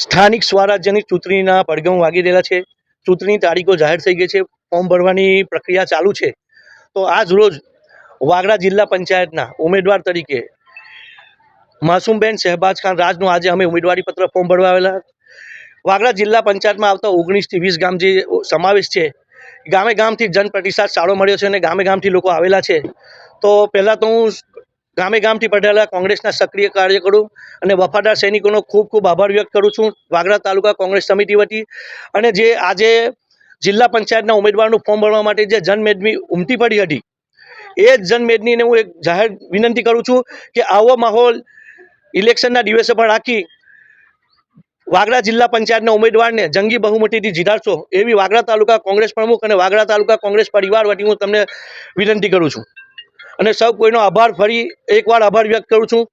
સ્થાનિક સ્વરાજ્યની ચૂંટણીના પડઘમ વાગી રહેલા છે. ચૂંટણી તારીખો જાહેર થઈ ગઈ છે. ફોર્મ ભરવાની પ્રક્રિયા ચાલુ છે. તો આજ રોજ વાગરા જિલ્લા પંચાયતના ઉમેદવાર તરીકે માસુમબેન શહેબાજ ખાન રાજનું આજે અમે ઉમેદવારી પત્ર ફોર્મ ભરવા આવેલા. વાગરા જિલ્લા પંચાયતમાં આવતા 19 થી 20 ગામ જે સમાવેશ છે, ગામે ગામથી જનપ્રતિસાદ સારો મળ્યો છે અને ગામે ગામથી લોકો આવેલા છે. તો પહેલાં તો હું ગામે ગામથી પધારેલા કોંગ્રેસના સક્રિય કાર્યકરો અને વફાદાર સૈનિકોનો ખૂબ ખૂબ આભાર વ્યક્ત કરું છું વાગરા તાલુકા કોંગ્રેસ સમિતિ વતી. અને જે આજે જિલ્લા પંચાયતના ઉમેદવારનું ફોર્મ ભરવા માટે જે જનમેદની ઉમટી પડી હતી, એ જ જનમેદનીને હું એક જાહેર વિનંતી કરું છું કે આવો માહોલ ઇલેક્શનના દિવસે પણ રાખી વાગરા જિલ્લા પંચાયતના ઉમેદવારને જંગી બહુમતીથી જીતાડશો એવી વાગરા તાલુકા કોંગ્રેસ પ્રમુખ અને વાગરા તાલુકા કોંગ્રેસ પરિવાર વતી હું તમને વિનંતી કરું છું. અને સૌ કોઈનો આભાર, ફરી એકવાર આભાર વ્યક્ત કરું છું.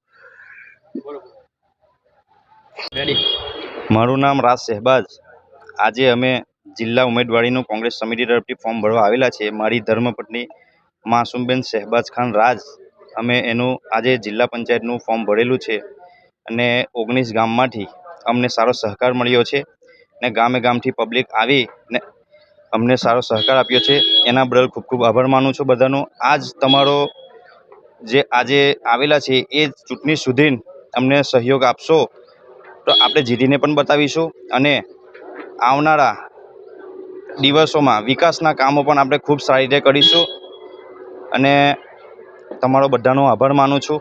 મારું નામ રાજ શહેબાજ. આજે અમે જિલ્લા ઉમેદવારીનું કોંગ્રેસ સમિતિ તરફથી ફોર્મ ભરવા આવેલા છે. મારી ધર્મપત્ની માસુમબેન શહેબાજ ખાન રાજ, અમે એનું આજે જિલ્લા પંચાયતનું ફોર્મ ભરેલું છે અને 19 ગામમાંથી અમને સારો સહકાર મળ્યો છે ને ગામે ગામથી પબ્લિક આવી ને અમને સારો સહકાર આપ્યો છે. એના બદલ ખૂબ ખૂબ આભાર માનું છું બધાનો. આજ તમારો જે આજે આવેલા છે એ ચૂંટણી સુધી અમને સહયોગ આપશો તો આપણે જીતીને પણ બતાવીશું અને આવનારા દિવસોમાં વિકાસના કામો પણ આપણે ખૂબ સારી રીતે કરીશું. અને તમારો બધાનો આભાર માનું છું.